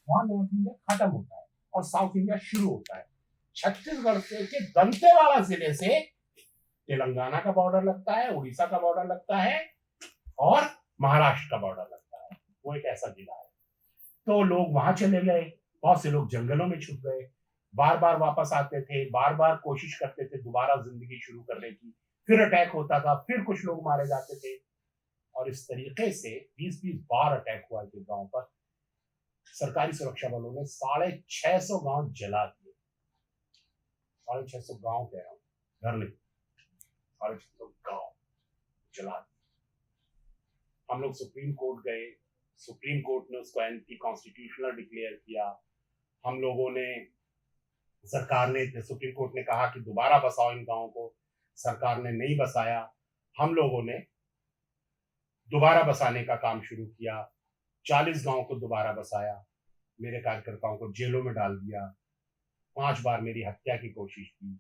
वहां north India खत्म होता है और साउथ इंडिया शुरू होता है। छत्तीसगढ़ से के दंतेवाड़ा जिले से तेलंगाना का बॉर्डर लगता है, उड़ीसा का बॉर्डर लगता है और महाराष्ट्र का बॉर्डर लगता है। वो एक ऐसा जिला है। तो लोग वहां चले गए, बहुत से लोग जंगलों में छुप गए, बार बार वापस आते थे, बार बार कोशिश करते थे दोबारा जिंदगी शुरू करने की, फिर अटैक होता था, फिर कुछ लोग मारे जाते थे और इस तरीके से 20-20 बार अटैक हुआ के गांव पर। सरकारी सुरक्षा बलों ने 650 गांव जला दिए। 650 गांव कह रहा हूं, घर नहीं, 650 गांव जला दिए। हम लोग सुप्रीम कोर्ट गए, सुप्रीम कोर्ट ने उसको एंटी कॉन्स्टिट्यूशनल डिक्लेयर किया। हम लोगों ने, सरकार ने, सुप्रीम कोर्ट ने कहा कि दोबारा बसाओ इन गांवों को, सरकार ने नहीं बसाया। हम लोगों ने दोबारा बसाने का काम शुरू किया, 40 गांव को दोबारा बसाया, मेरे कार्यकर्ताओं को जेलों में डाल दिया, 5 बार मेरी हत्या की कोशिश की।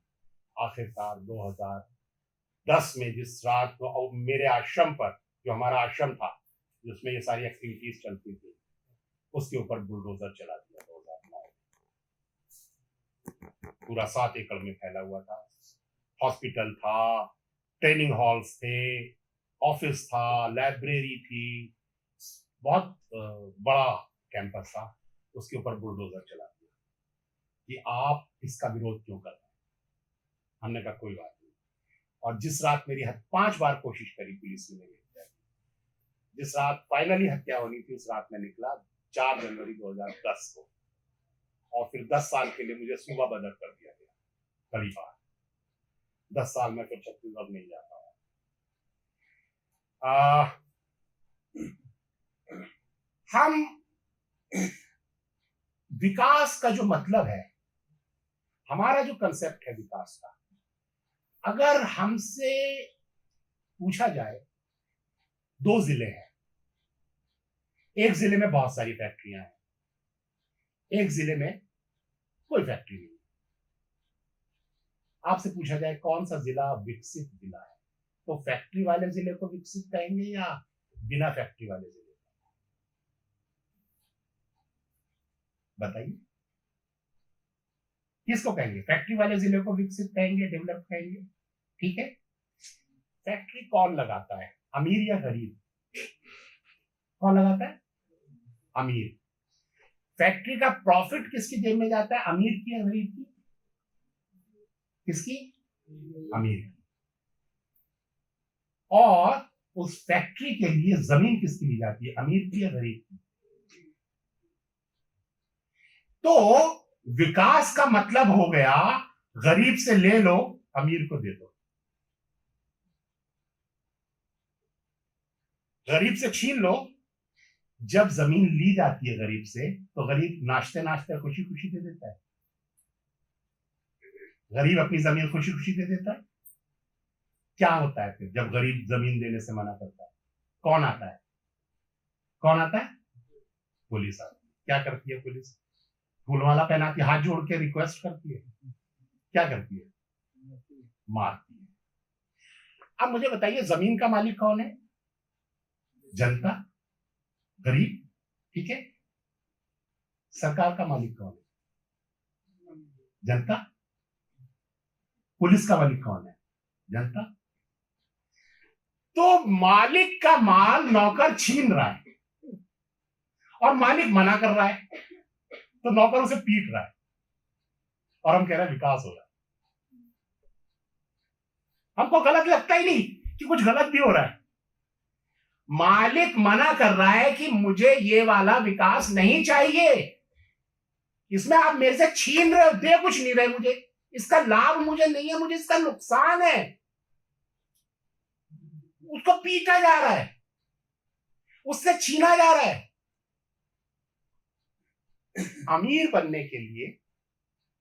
आखिरकार 2010 में जिस रात को मेरे आश्रम पर, जो हमारा आश्रम था जिसमें ये सारी एक्टिविटीज चलती थी, उसके ऊपर बुलडोजर चला दिया 2009। पूरा 7 एकड़ में फैला हुआ था। हॉस्पिटल था, ट्रेनिंग हॉल्स थे, ऑफिस था, लाइब्रेरी थी, बहुत बड़ा कैंपस था, उसके ऊपर बुलडोजर चला दिया कि आप इसका विरोध क्यों कर रहे हैं। हमने कहा कोई बात नहीं। और जिस रात मेरी 5 बार कोशिश करी पुलिस ने मेरी हत्या की, जिस रात फाइनली हत्या होनी थी उस रात में निकला 4 जनवरी 2010 को, और फिर 10 साल के लिए मुझे सूबा बदर कर दिया गया पहली बार। 10 साल में फिर छत्तीसगढ़ नहीं जा पाया। हम विकास का जो मतलब है, हमारा जो कंसेप्ट है विकास का, अगर हमसे पूछा जाए, 2 जिले हैं, एक जिले में बहुत सारी फैक्ट्रियां हैं, एक जिले में कोई फैक्ट्री नहीं। आपसे पूछा जाए कौन सा जिला विकसित जिला है, तो फैक्ट्री वाले जिले को विकसित कहेंगे या बिना फैक्ट्री वाले जिले? बताइए किसको कहेंगे? फैक्ट्री वाले जिले को विकसित कहेंगे, डेवलप कहेंगे? ठीक है, फैक्ट्री कौन लगाता है, अमीर या गरीब? कौन लगाता है? अमीर। फैक्ट्री का प्रॉफिट किसकी जेब में जाता है, अमीर की या गरीब की? किसकी? अमीर की। और उस फैक्ट्री के लिए जमीन किसकी ली जाती है, अमीर की या गरीब की? तो विकास का मतलब हो गया गरीब से ले लो, अमीर को दे दो। गरीब से छीन लो। जब जमीन ली जाती है गरीब से, तो गरीब नाचते नाचते खुशी खुशी दे देता है। गरीब अपनी जमीन खुशी खुशी दे देता है। क्या होता है फिर जब गरीब जमीन देने से मना करता है? कौन आता है? कौन आता है? पुलिस आती है। क्या करती है पुलिस? फूलमाला पहनाती, हाथ जोड़ के रिक्वेस्ट करती है। क्या करती है? मारती है। अब मुझे बताइए, जमीन का मालिक कौन है? जनता, गरीब, ठीक है। सरकार का मालिक कौन है? जनता। पुलिस का मालिक कौन है? जनता। तो मालिक का माल नौकर छीन रहा है और मालिक मना कर रहा है, तो नौकर उसे पीट रहा है और हम कह रहे हैं विकास हो रहा है। हमको गलत लगता ही नहीं कि कुछ गलत भी हो रहा है। मालिक मना कर रहा है कि मुझे ये वाला विकास नहीं चाहिए, इसमें आप मेरे से छीन रहे हो, दे कुछ नहीं रहे मुझे, इसका लाभ मुझे नहीं है, मुझे इसका नुकसान है। उसको पीटा जा रहा है, उससे छीना जा रहा है। अमीर बनने के लिए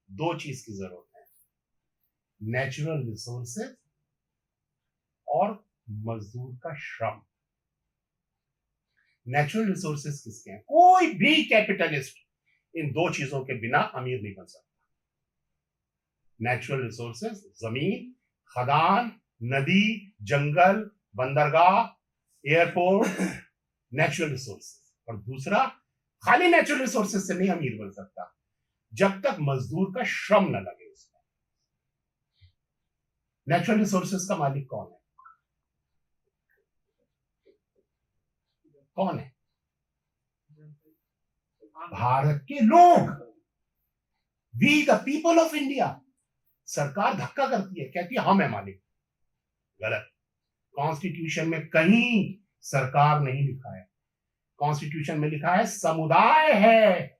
2 चीज की जरूरत है, नेचुरल रिसोर्सेज और मजदूर का श्रम। नेचुरल रिसोर्सेज किसके हैं? कोई भी कैपिटलिस्ट इन 2 चीजों के बिना अमीर नहीं बन सकता। नेचुरल रिसोर्सेज, जमीन, खदान, नदी, जंगल, बंदरगाह, एयरपोर्ट, नेचुरल रिसोर्सेज। और दूसरा खाली नेचुरल रिसोर्सेज से नहीं अमीर बन सकता जब तक मजदूर का श्रम न लगे उसमें। नेचुरल रिसोर्सेज का मालिक कौन है? कौन है? भारत के लोग, we the people of India. सरकार धक्का करती है, कहती है हम है मालिक। गलत। कॉन्स्टिट्यूशन में कहीं सरकार नहीं लिखा है। कॉन्स्टिट्यूशन में लिखा है समुदाय है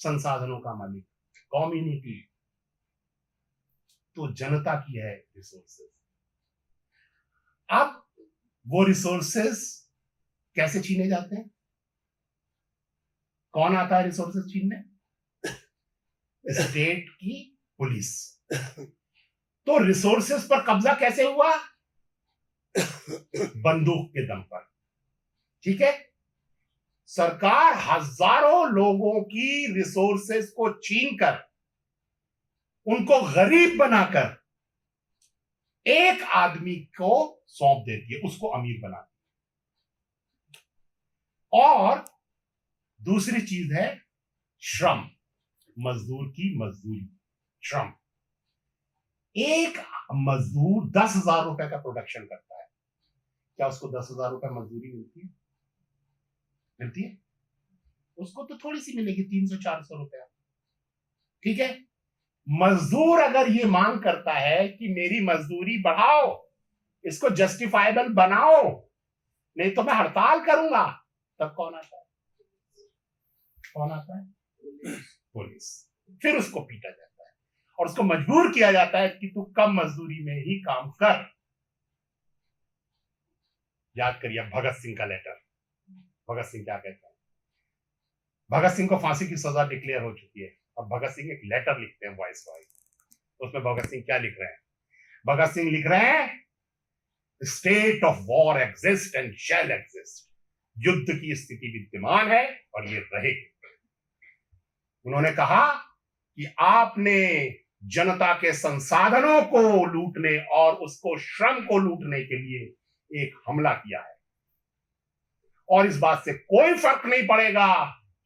संसाधनों का मालिक, कम्युनिटी। तो जनता की है रिसोर्सेज। अब वो रिसोर्सेज कैसे छीने जाते हैं? कौन आता है रिसोर्सेज छीनने? स्टेट की पुलिस। तो रिसोर्सेज पर कब्जा कैसे हुआ? बंदूक के दम पर। ठीक है, सरकार हजारों लोगों की रिसोर्सेज को छीनकर उनको गरीब बनाकर एक आदमी को सौंप देती है, उसको अमीर बनाती है। और दूसरी चीज है श्रम, मजदूर की मजदूरी, श्रम। एक मजदूर 10,000 रुपए का प्रोडक्शन करता है, क्या उसको 10,000 रुपए मजदूरी मिलती है? मिलती है? उसको तो थोड़ी सी मिलेगी, 300-400 रुपया। ठीक है, मजदूर अगर ये मांग करता है कि मेरी मजदूरी बढ़ाओ, इसको जस्टिफाइबल बनाओ, नहीं तो मैं हड़ताल करूंगा, तब कौन आता है? कौन आता है? पुलिस। फिर उसको पीटा जाता है और उसको मजबूर किया जाता है कि तू कम मजदूरी में ही काम कर। याद करिए भगत सिंह का लेटर। भगत सिंह क्या कहते हैं? भगत सिंह को फांसी की सजा डिक्लेयर हो चुकी है और भगत सिंह एक लेटर लिखते हैं वॉइस रॉय। उसमें भगत सिंह क्या लिख रहे हैं? भगत सिंह लिख रहे हैं state of war exist and shall exist. युद्ध की स्थिति विद्यमान है और ये रहेगी। उन्होंने कहा कि आपने जनता के संसाधनों को लूटने और उसको श्रम को लूटने के लिए एक हमला किया है और इस बात से कोई फर्क नहीं पड़ेगा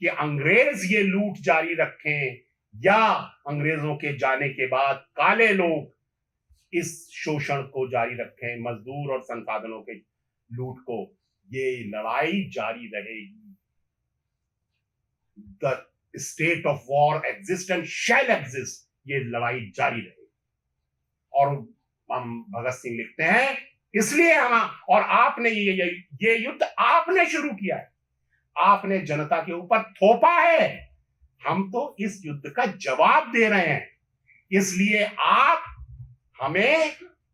कि अंग्रेज ये लूट जारी रखें या अंग्रेजों के जाने के बाद काले लोग इस शोषण को जारी रखें, मजदूर और संसाधनों के लूट को। ये लड़ाई जारी रहेगी। The state of war exist and shall exist. ये लड़ाई जारी रहेगी। और हम भगत सिंह लिखते हैं इसलिए हम और आपने ये युद्ध आपने शुरू किया है, आपने जनता के ऊपर थोपा है, हम तो इस युद्ध का जवाब दे रहे हैं। इसलिए आप हमें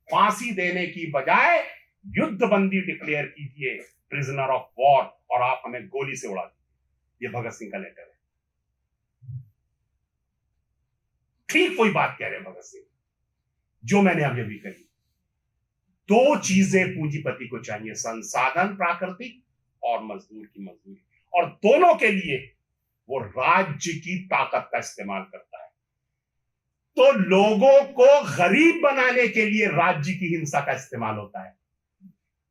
फांसी देने की बजाय युद्धबंदी डिक्लेयर कीजिए, प्रिजनर ऑफ वॉर, और आप हमें गोली से उड़ा दीजिए। ये भगत सिंह का लेटर है। ठीक वही बात कह रहे हैं भगत सिंह जो मैंने अभी अभी कही। दो चीजें पूंजीपति को चाहिए, संसाधन प्राकृतिक और मजदूर की मजदूरी, और दोनों के लिए वो राज्य की ताकत का इस्तेमाल करता है। तो लोगों को गरीब बनाने के लिए राज्य की हिंसा का इस्तेमाल होता है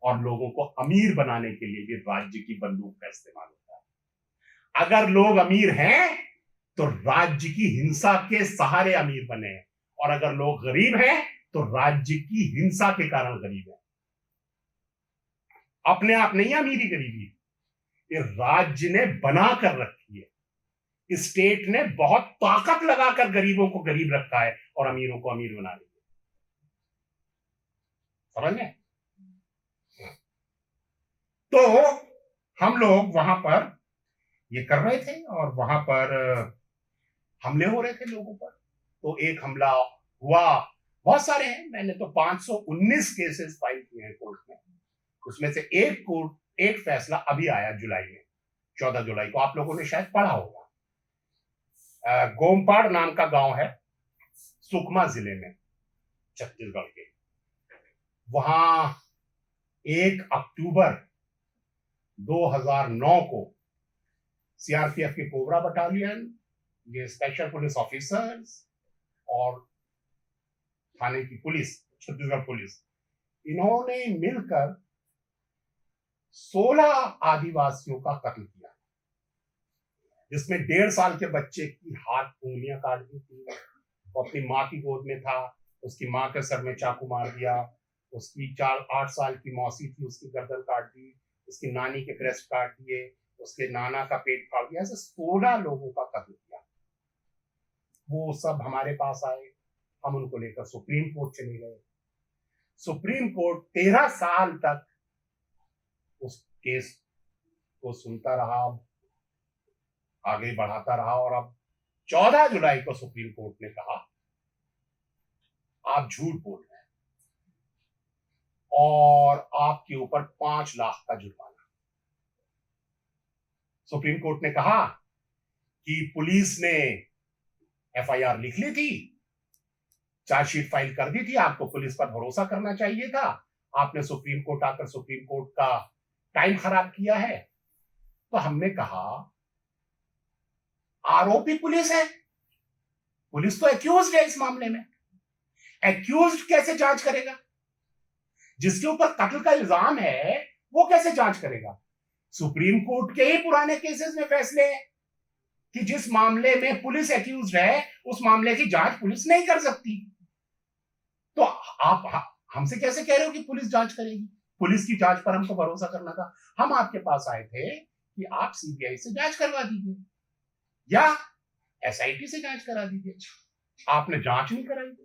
और लोगों को अमीर बनाने के लिए भी राज्य की बंदूक का इस्तेमाल होता है। अगर लोग अमीर हैं तो राज्य की हिंसा के सहारे अमीर बने हैं, और अगर लोग गरीब हैं तो राज्य की हिंसा के कारण गरीब है। अपने आप नहीं अमीरी गरीबी, ये राज्य ने बना कर रखी है। स्टेट ने बहुत ताकत लगाकर गरीबों को गरीब रखा है और अमीरों को अमीर बना रही है। समझ में? तो हम लोग वहां पर ये कर रहे थे और वहां पर हमले हो रहे थे लोगों पर। तो एक हमला हुआ, बहुत सारे हैं, मैंने तो 519 केसेस फाइल किए हैं कोर्ट में। उसमें से एक फैसला अभी आया जुलाई में, 14 जुलाई को, आप लोगों ने शायद पढ़ा होगा। गोमपाड़ नाम का गांव है सुकमा जिले में, छत्तीसगढ़ के। वहां 1 अक्टूबर 2009 को सीआरपीएफ की कोबरा बटालियन, ये स्पेशल पुलिस ऑफिसर्स और थाने की पुलिस, छत्तीसगढ़ पुलिस, इन्होंने मिलकर 16 आदिवासियों का कत्ल किया। जिसमें 1.5 साल के बच्चे की हाथ उंगलियां काट दी थी। वो अपनी माँ की गोद में था, उसकी माँ के सर में चाकू मार दिया। उसकी 8 साल की मौसी थी, उसकी गर्दन काट दी। उसकी नानी के ब्रेस्ट काट दिए। उसके नाना का पेट फाड़ दिया। ऐसे 16 लोगों का कत्ल किया। वो सब हमारे पास आए, हम उनको लेकर सुप्रीम कोर्ट चले गए। सुप्रीम कोर्ट 13 साल तक उस केस को सुनता रहा, आगे बढ़ाता रहा, और अब 14 जुलाई को सुप्रीम कोर्ट ने कहा आप झूठ बोल रहे हैं और आपके ऊपर 5 लाख का जुर्माना। सुप्रीम कोर्ट ने कहा कि पुलिस ने एफआईआर लिख ली थी, चार्जशीट फाइल कर दी थी, आपको पुलिस पर भरोसा करना चाहिए था, आपने सुप्रीम कोर्ट आकर सुप्रीम कोर्ट का टाइम खराब किया है। तो हमने कहा आरोपी पुलिस है, पुलिस तो एक्यूज्ड है इस मामले में। एक्यूज्ड कैसे जांच करेगा? जिसके ऊपर कत्ल का इल्जाम है वो कैसे जांच करेगा? सुप्रीम कोर्ट के ही पुराने केसेस में फैसले हैं कि जिस मामले में पुलिस एक्यूज्ड है उस मामले की जांच पुलिस नहीं कर सकती। तो आप हमसे कैसे कह रहे हो कि पुलिस जांच करेगी? पुलिस की जांच पर हमको भरोसा करना था। हम आपके पास आए थे कि आप सीबीआई से जांच करवा दीजिए या एसआईटी से जांच करा दीजिए। आपने जांच नहीं कराई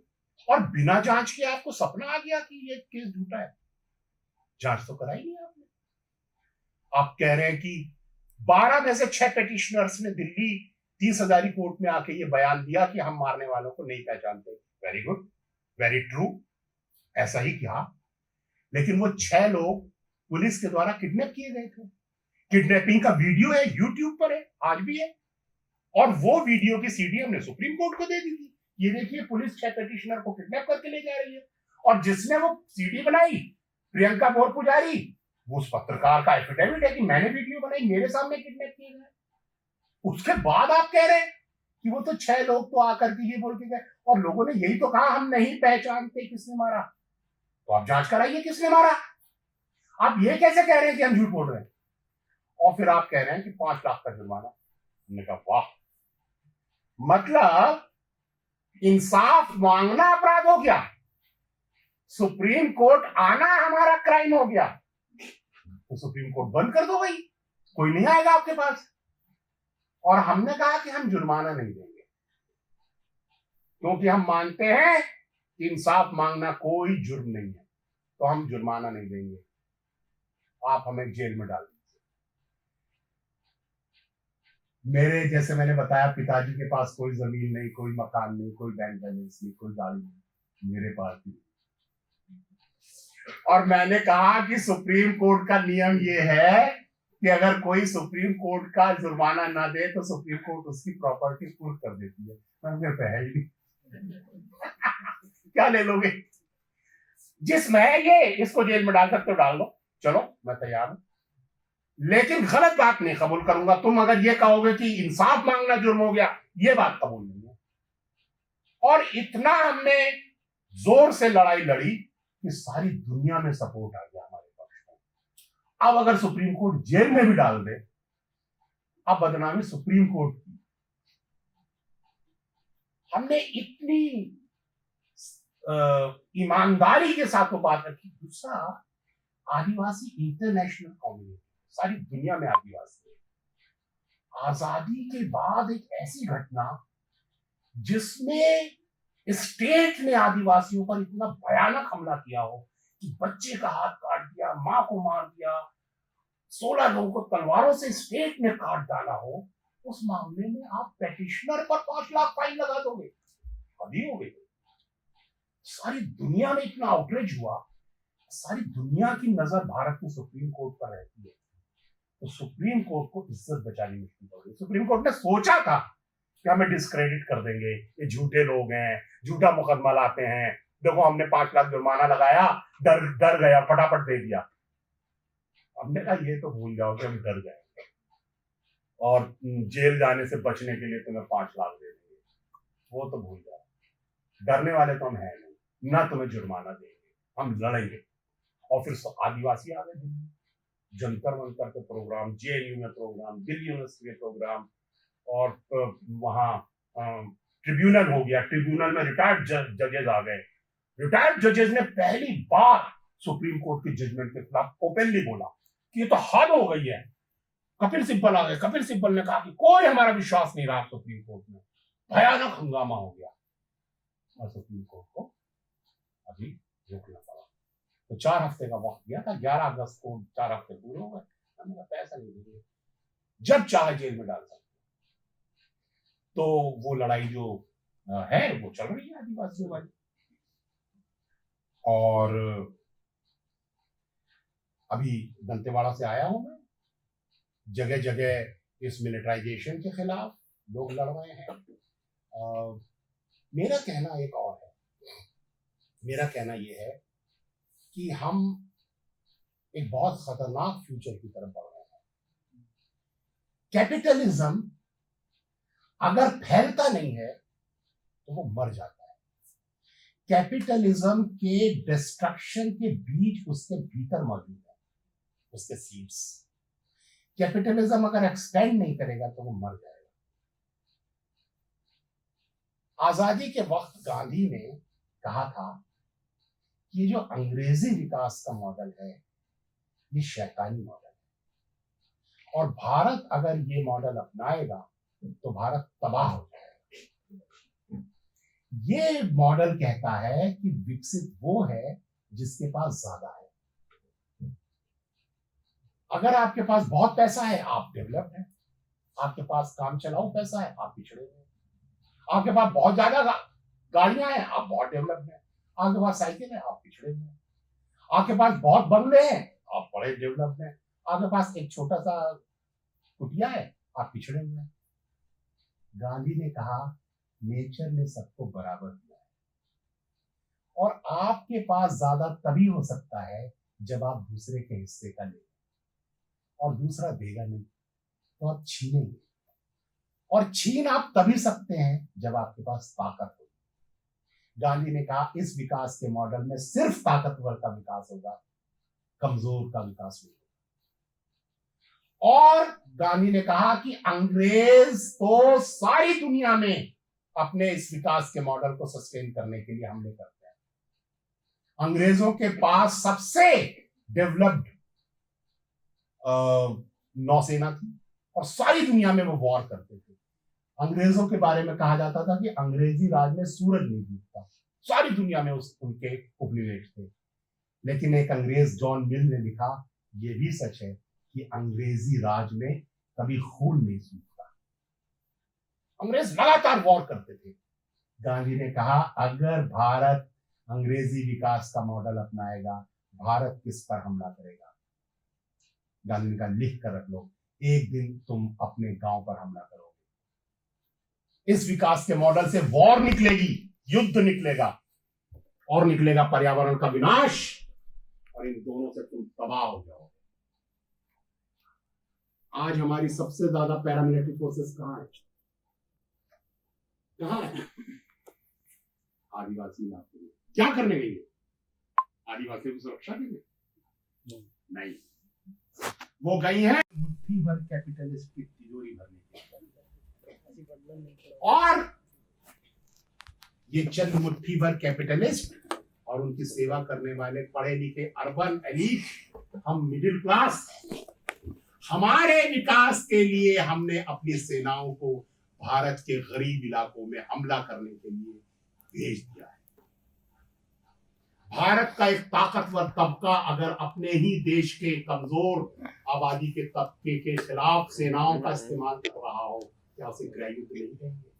और बिना जांच के आपको सपना आ गया कि ये केस झूठा है। जांच तो कराई नहीं आपने। आप कह रहे हैं कि 12 में से 6 पेटिशनर्स ने दिल्ली 30,000 कोर्ट में आके ये बयान दिया कि हम मारने वालों को नहीं पहचानते। वेरी गुड, वेरी ट्रू, ऐसा ही किया। लेकिन वो 6 लोग पुलिस के द्वारा किडनैप किए गए थे। किडनैपिंग का वीडियो है, यूट्यूब पर है, आज भी है, और वो वीडियो की सीडी हमने सुप्रीम कोर्ट को दे दी थी। ये देखिए, पुलिस 6 पेटिशनर को किडनैप करके ले जा रही है, और जिसने वो सीडी बनाई प्रियंका बोर पुजारी, वो उस पत्रकार का एफिडेविट है कि मैंने वीडियो बनाई, मेरे सामने किडनैप किए गए। उसके बाद आप कह रहे हैं कि वो तो 6 लोग तो आकर के ये बोल के गए, और लोगों ने यही तो कहा हम नहीं पहचानते किसने मारा। तो आप जांच कराइए किसने मारा। आप ये कैसे कह रहे हैं कि हम झूठ बोल रहे हैं? और फिर आप कह रहे हैं कि 5 लाख का जुर्माना। हमने कहा वाह, मतलब इंसाफ मांगना अपराध हो गया, सुप्रीम कोर्ट आना हमारा क्राइम हो गया। तो सुप्रीम कोर्ट बंद कर दो भाई, कोई नहीं आएगा आपके पास। और हमने कहा कि हम जुर्माना नहीं देंगे, क्योंकि हम मानते हैं कि इंसाफ मांगना कोई जुर्म नहीं है, तो हम जुर्माना नहीं देंगे, आप हमें जेल में डाल दीजिए। मेरे जैसे मैंने बताया, पिताजी के पास कोई जमीन नहीं, कोई मकान नहीं, कोई बैंक बैलेंस नहीं, कोई गाड़ी नहीं, मेरे पास भी। और मैंने कहा कि सुप्रीम कोर्ट का नियम ये है कि अगर कोई सुप्रीम कोर्ट का जुर्माना ना दे तो सुप्रीम कोर्ट उसकी प्रॉपर्टी कुर्क कर देती है। मैं मेरे पे है ही नहीं क्या ले लोगे? जिसमें है ये, इसको जेल में डाल सकते हो, डाल दो, चलो मैं तैयार हूं, लेकिन गलत बात नहीं कबूल करूंगा। तुम अगर ये कहोगे कि इंसाफ मांगना जुर्म हो गया, ये बात कबूल नहीं है। और इतना हमने जोर से लड़ाई लड़ी कि सारी दुनिया में सपोर्ट आ गया हमारे पक्ष में। अब अगर सुप्रीम कोर्ट जेल में भी डाल दे, अब बदनामी सुप्रीम कोर्ट की। हमने इतनी ईमानदारी के साथ वो बात रखी। दूसरा, आदिवासी इंटरनेशनल कम्युनिटी, सारी दुनिया में आदिवासी है। आजादी के बाद एक ऐसी घटना जिसमें स्टेट ने आदिवासियों पर इतना भयानक हमला किया हो कि बच्चे का हाथ काट दिया, मां को मार दिया, 16 लोगों को तलवारों से स्टेट ने काट डाला हो, उस मामले में आप पेटिशनर पर 5 लाख फाइन लगा दोगे? अभी हो गई। सारी दुनिया में इतना आउटरीच हुआ, सारी दुनिया की नजर भारत में सुप्रीम कोर्ट पर रहती है, तो सुप्रीम कोर्ट को इज्जत बचानी मुश्किल हो गई। सुप्रीम कोर्ट ने सोचा था कि हमें डिस्क्रेडिट कर देंगे, ये झूठे लोग हैं, झूठा मुकदमा लाते हैं, देखो हमने 5 लाख जुर्माना लगाया, डर गया, फटाफट दे दिया। हमने कहा ये तो भूल जाओ कि हम डर गए, और जेल जाने से बचने के लिए तुम्हें 5 लाख दे देंगे, वो तो भूल जाओ। डरने वाले तो हम हैं नहीं, ना तुम्हें जुर्माना देंगे, हम लड़ेंगे। और फिर आदिवासी आ गए दिल्ली, जंतर मंतर के प्रोग्राम, जेएनयू में प्रोग्राम, दिल्ली यूनिवर्सिटी में प्रोग्राम, और वहां ट्रिब्यूनल हो गया, ट्रिब्यूनल में रिटायर्ड जजेस आ गए। रिटायर्ड जजेस ने पहली बार सुप्रीम कोर्ट के जजमेंट के खिलाफ ओपनली बोला कि ये तो हद हो गई है। कपिल सिब्बल आ गए, कपिल सिब्बल ने कहा कि कोई हमारा विश्वास नहीं रहा सुप्रीम कोर्ट में। भयानक हंगामा हो गया और सुप्रीम कोर्ट को अभी रोकना पड़ा। तो 4 हफ्ते का वक्त दिया था, 11 अगस्त को 4 हफ्ते पूरे हो गए। हमने कहा पैसा नहीं देंगे, जब चाहे जेल में डाल सकते। तो वो लड़ाई जो है वो चल रही है आदिवासियों वाली। और अभी दंतेवाड़ा से आया हूं मैं, जगह जगह इस मिलिटराइजेशन के खिलाफ लोग लड़ रहे हैं। मेरा कहना एक और है, मेरा कहना यह है कि हम एक बहुत खतरनाक फ्यूचर की तरफ बढ़ रहे हैं। कैपिटलिज्म अगर फैलता नहीं है तो वो मर जाता है। कैपिटलिज्म के डिस्ट्रक्शन के बीज उसके भीतर मौजूद है, उसके सीड्स। कैपिटलिज्म अगर एक्सपेंड नहीं करेगा तो वो मर जाएगा। आजादी के वक्त गांधी ने कहा था कि जो अंग्रेजी विकास का मॉडल है ये शैतानी मॉडल है, और भारत अगर ये मॉडल अपनाएगा तो भारत तबाह हो जाएगा। ये मॉडल कहता है कि विकसित वो है जिसके पास ज्यादा है। अगर आपके पास बहुत पैसा है आप डेवलप्ड हैं, आपके पास काम चलाऊ पैसा है आप पिछड़े हुए हैं, आपके पास बहुत ज्यादा गाड़ियां हैं आप बहुत डेवलप्ड हैं, आपके पास साइकिल है आप पिछड़े हुए हैं, आपके पास बहुत बंगले हैं आप बड़े डेवलप्ड हैं, आपके पास एक छोटा सा कुटिया है आप पिछड़े हुए हैं। गांधी ने कहा नेचर ने सबको बराबर दिया है, और आपके पास ज्यादा तभी हो सकता है जब आप दूसरे के हिस्से का लें, और दूसरा देगा नहीं तो आप छीनेंगे, और छीन आप तभी सकते हैं जब आपके पास ताकत हो। गांधी ने कहा इस विकास के मॉडल में सिर्फ ताकतवर का विकास होगा, कमजोर का विकास नहीं। और गांधी ने कहा कि अंग्रेज तो सारी दुनिया में अपने इस विकास के मॉडल को सस्टेन करने के लिए हमले करते हैं। अंग्रेजों के पास सबसे डेवलप्ड नौसेना थी और सारी दुनिया में वो वॉर करते थे। अंग्रेजों के बारे में कहा जाता था कि अंग्रेजी राज में सूरज नहीं डूबता, सारी दुनिया में उनके उपनिवेश थे। लेकिन एक अंग्रेज जॉन मिल ने लिखा ये भी सच है कि अंग्रेजी राज में कभी खून नहीं सूखता। अंग्रेज लगातार वॉर करते थे। गांधी ने कहा अगर भारत अंग्रेजी विकास का मॉडल अपनाएगा भारत किस पर हमला करेगा? गांधी ने कहा लिख कर रख लो, एक दिन तुम अपने गांव पर हमला करोगे। इस विकास के मॉडल से वॉर निकलेगी, युद्ध निकलेगा, और निकलेगा पर्यावरण का विनाश, और इन दोनों से तुम तबाह हो जाओगे। आज हमारी सबसे ज्यादा पैरामिलिट्री फोर्सेस कहां है? कहां है? आदिवासी इलाके में। क्या करने गई है? आदिवासियों की सुरक्षा के लिए नहीं, वो गई है मुट्ठी भर कैपिटलिस्ट की तिजोरी भरने के लिए। और ये चंद मुट्ठी भर कैपिटलिस्ट और उनकी सेवा करने वाले पढ़े लिखे अर्बन एलीट, हम मिडिल क्लास, हमारे विकास के लिए हमने अपनी सेनाओं को भारत के गरीब इलाकों में हमला करने के लिए भेज दिया है। भारत का एक ताकतवर तबका अगर अपने ही देश के कमजोर आबादी के तबके के खिलाफ सेनाओं का इस्तेमाल कर रहा हो, क्या उसे गृह युद्ध नहीं कहेंगे?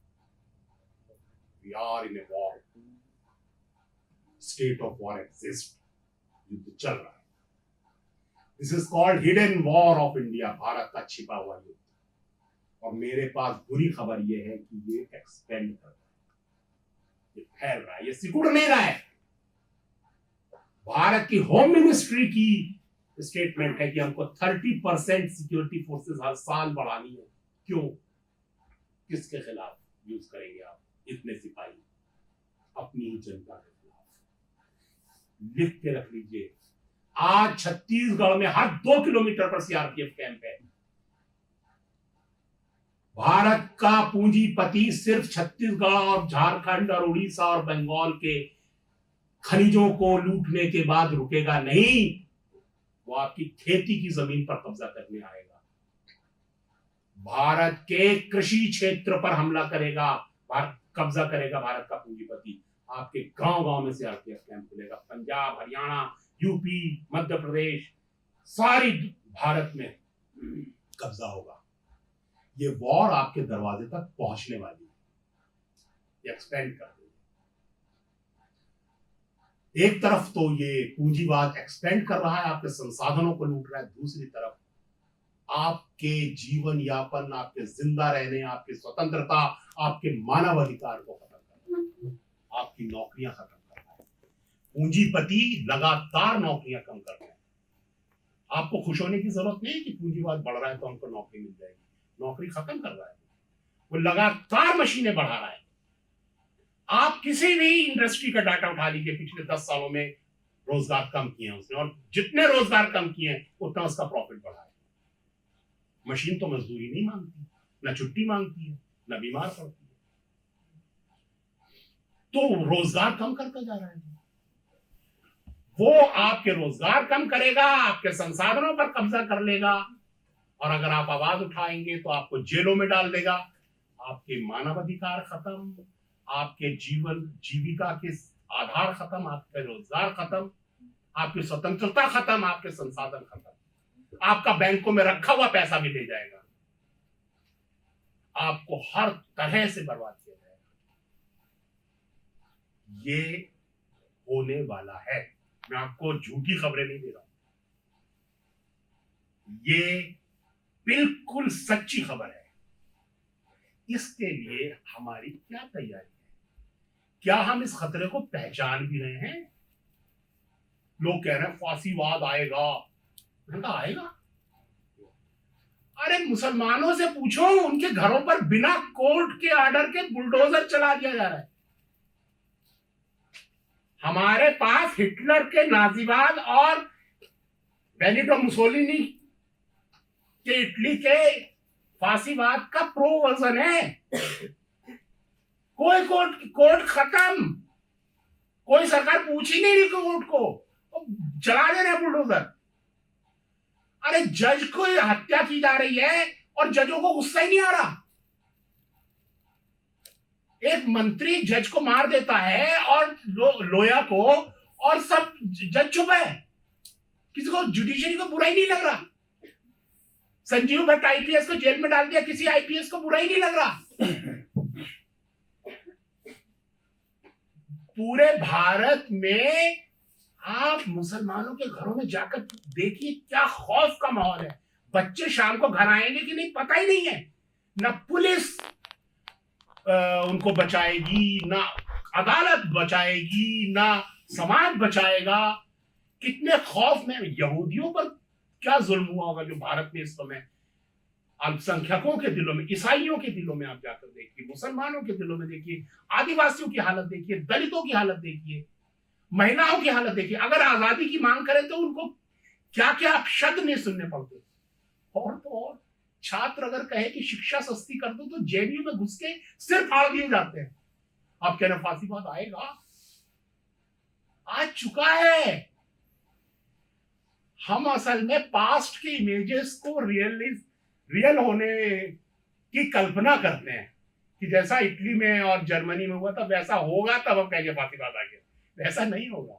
We are in a war. State of war exists. युद्ध चल रहा है। This is called hidden war of India. Bharat का छिपा हुआ युद्ध। और मेरे पास बुरी खबर यह है कि ये एक्सपेंड कर रहा है, ये फैल रहा है, ये सिकुड़ नहीं रहा है। भारत की होम मिनिस्ट्री की स्टेटमेंट है कि हमको 30% सिक्योरिटी फोर्सेस हर साल बढ़ानी है। क्यों? किसके खिलाफ यूज करेंगे आप इतने सिपाही? अपनी ही जनता के खिलाफ। लिख के रख लीजिए, आज छत्तीसगढ़ में हर 2 किलोमीटर पर सीआरपीएफ कैंप है। भारत का पूंजीपति सिर्फ छत्तीसगढ़ और झारखंड और उड़ीसा और बंगाल के खनिजों को लूटने के बाद रुकेगा नहीं, वो आपकी खेती की जमीन पर कब्जा करने आएगा, भारत के कृषि क्षेत्र पर हमला करेगा, भारत कब्जा करेगा। भारत का पूंजीपति आपके गांव गांव में सीआरपीएफ कैंप खुलेगा, पंजाब, हरियाणा, यूपी, मध्य प्रदेश, सारी भारत में कब्जा होगा। ये वॉर आपके दरवाजे तक पहुंचने वाली है, एक्सपेंड कर देगी। एक तरफ तो ये पूंजीवाद एक्सपेंड कर रहा है, आपके संसाधनों को लूट रहा है, दूसरी तरफ आपके जीवन यापन, आपके जिंदा रहने, आपकी स्वतंत्रता, आपके मानव अधिकार को खत्म कर रहा है, आपकी नौकरियां खत्म कर रहा है। पूंजीपति लगातार नौकरियां कम कर रहे हैं। आपको खुश होने की जरूरत नहीं है कि पूंजीवाद बढ़ रहा है तो हमको नौकरी मिल जाएगी, नौकरी खत्म कर रहा है, वो लगातार मशीनें बढ़ा रहा है। आप किसी भी इंडस्ट्री का डाटा उठा लीजिए, पिछले 10 सालों में रोजगार कम किए हैं उसने, और जितने रोजगार कम किए हैं उतना उसका प्रॉफिट बढ़ा है। मशीन तो मजदूरी नहीं मांगती, ना छुट्टी मांगती है, ना बीमार पड़ती है, तो रोजगार कम करता जा रहा है। वो आपके रोजगार कम करेगा, आपके संसाधनों पर कब्जा कर लेगा, और अगर आप आवाज उठाएंगे तो आपको जेलों में डाल देगा। आपके मानव अधिकार खत्म, आपके जीवन जीविका के आधार खत्म, आपके रोजगार खत्म, आपकी स्वतंत्रता खत्म, आपके संसाधन खत्म, आपका बैंकों में रखा हुआ पैसा भी ले जाएगा, आपको हर तरह से बर्बाद किया जाएगा। ये होने वाला है, मैं आपको झूठी खबरें नहीं दे रहा हूं, ये बिल्कुल सच्ची खबर है। इसके लिए हमारी क्या तैयारी है? क्या हम इस खतरे को पहचान भी रहे हैं? लोग कह रहे हैं फांसीवाद आएगा, आएगा? अरे मुसलमानों से पूछो, उनके घरों पर बिना कोर्ट के ऑर्डर के बुलडोजर चला दिया जा रहा है। हमारे पास हिटलर के नाजीवाद और बेनिटो मुसोलिनी के इटली के फांसीवाद का प्रो वर्जन है। कोई कोर्ट खत्म, कोई सरकार पूछ ही नहीं रही कोर्ट को, चला दे रहे बुलडोजर। अरे जज को हत्या की जा रही है और जजों को गुस्सा ही नहीं आ रहा। एक मंत्री जज को मार देता है और लोया को, और सब जज चुप है, किसी को जुडिशरी को बुरा ही नहीं लग रहा। संजीव भट्ट आईपीएस को जेल में डाल दिया, किसी आईपीएस को बुरा ही नहीं लग रहा। पूरे भारत में आप मुसलमानों के घरों में जाकर देखिए, क्या खौफ का माहौल है। बच्चे शाम को घर आएंगे कि नहीं पता ही नहीं है, ना पुलिस उनको बचाएगी, ना अदालत बचाएगी, ना समाज बचाएगा। कितने खौफ में। यहूदियों पर क्या जुल्म हुआ होगा जो भारत में इस समय अल्पसंख्यकों के दिलों में, ईसाइयों के दिलों में आप जाकर देखिए, मुसलमानों के दिलों में देखिए, आदिवासियों की हालत देखिए, दलितों की हालत देखिए, महिलाओं की हालत देखिए। अगर आजादी की मांग करें तो उनको क्या क्या शब्द नहीं सुनने पड़ते। और तो और छात्र अगर कहे कि शिक्षा सस्ती कर दो तो जेडीयू में घुस के सिर फाड़ दिए जाते हैं। आप कह रहे फांसीवाद आएगा? आ चुका है। हम असल में पास्ट के इमेजेस को रियल होने की कल्पना करते हैं कि जैसा इटली में और जर्मनी में हुआ था वैसा होगा, तब हम कहेंगे फांसीवाद आ गया। वैसा नहीं होगा,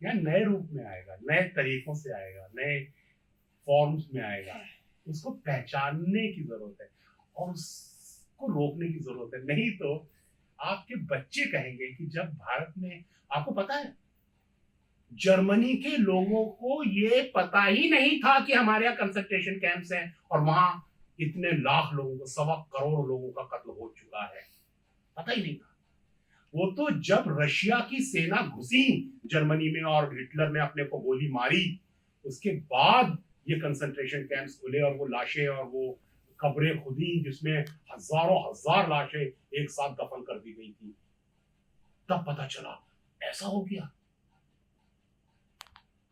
यह नए रूप में आएगा, नए तरीकों से आएगा, नए फॉर्म्स में आएगा। उसको पहचानने की जरूरत है और उसको रोकने की जरूरत है। नहीं तो आपके बच्चे कहेंगे कि जब भारत में, आपको पता है जर्मनी के लोगों को ये पता ही नहीं था कि हमारे यहाँ कंसंट्रेशन कैंप्स हैं और वहां इतने लाख लोगों को, 1.25 करोड़ लोगों का कत्ल हो चुका है, पता ही नहीं था। वो तो जब रशिया की सेना घुसी जर्मनी में और हिटलर ने अपने को गोली मारी, उसके बाद ये कंसंट्रेशन कैंप्स खुले और वो लाशें और वो कब्रें खुदी जिसमें हजारों हजार लाशें एक साथ दफन कर दी गई थी। तब पता चला ऐसा हो गया।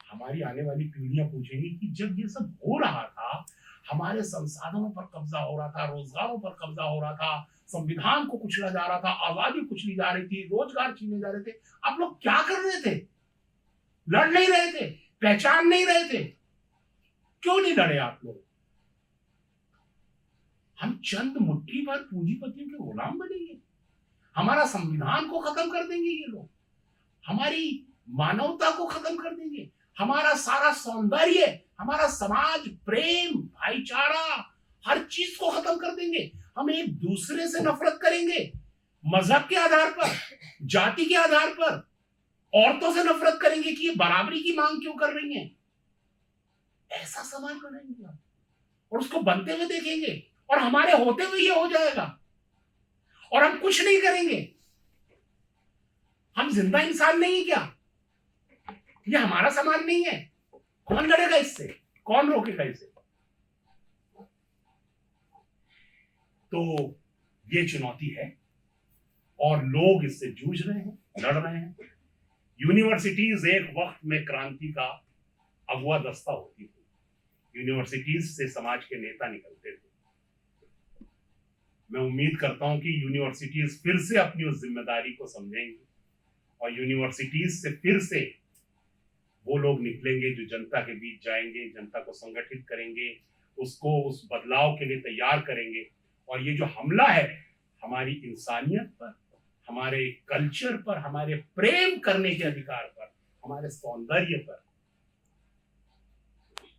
हमारी आने वाली पीढ़ियां पूछेंगी कि जब ये सब हो रहा था हमारे संसाधनों पर कब्जा हो रहा था, रोजगारों पर कब्जा हो रहा था, संविधान को कुचला जा रहा था, आजादी कुचली जा रही थी, रोजगार छीने जा रहे थे। आप लोग क्या कर रहे थे? लड़ नहीं रहे थे, पहचान नहीं रहे थे। क्यों नहीं लड़े आप लोग? हम चंद मुट्ठी भर पूंजीपतियों के गुलाम बनेंगे? हमारा संविधान को खत्म कर देंगे ये लोग, हमारी मानवता को खत्म कर देंगे, हमारा सारा सौंदर्य, हमारा समाज प्रेम, भाईचारा, हर चीज को खत्म कर देंगे। हम एक दूसरे से नफरत करेंगे, मजहब के आधार पर, जाति के आधार पर, औरतों से नफरत करेंगे कि ये बराबरी की मांग क्यों कर रही हैं। ऐसा समाज बनाएंगे हम, और उसको बनते हुए देखेंगे, और हमारे होते हुए ये हो जाएगा, और हम कुछ नहीं करेंगे। हम जिंदा इंसान नहीं है क्या? ये हमारा समाज नहीं है? कौन लड़ेगा इससे? कौन रोकेगा इसे? तो ये चुनौती है, और लोग इससे जूझ रहे हैं, लड़ रहे हैं। यूनिवर्सिटीज एक वक्त में क्रांति का अगुआ दस्ता होती थी, यूनिवर्सिटीज से समाज के नेता निकलते थे। मैं उम्मीद करता हूं कि यूनिवर्सिटीज फिर से अपनी उस जिम्मेदारी को समझेंगी, और यूनिवर्सिटीज से फिर से वो लोग निकलेंगे जो जनता के बीच जाएंगे, जनता को संगठित करेंगे, उसको उस बदलाव के लिए तैयार करेंगे। और ये जो हमला है हमारी इंसानियत पर, हमारे कल्चर पर, हमारे प्रेम करने के अधिकार पर, हमारे सौंदर्य पर,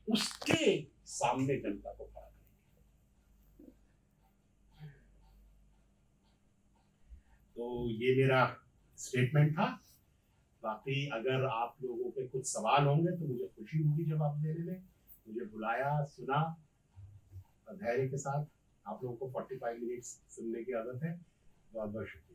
उसके सामने जनता को खड़ा करेंगे। तो ये मेरा स्टेटमेंट था। बाकी अगर आप लोगों के कुछ सवाल होंगे तो मुझे खुशी होगी जवाब देने में। मुझे बुलाया, सुना, धैर्य के साथ। आप लोगों को 45 मिनट्स सुनने की आदत है। बहुत बहुत शुक्रिया।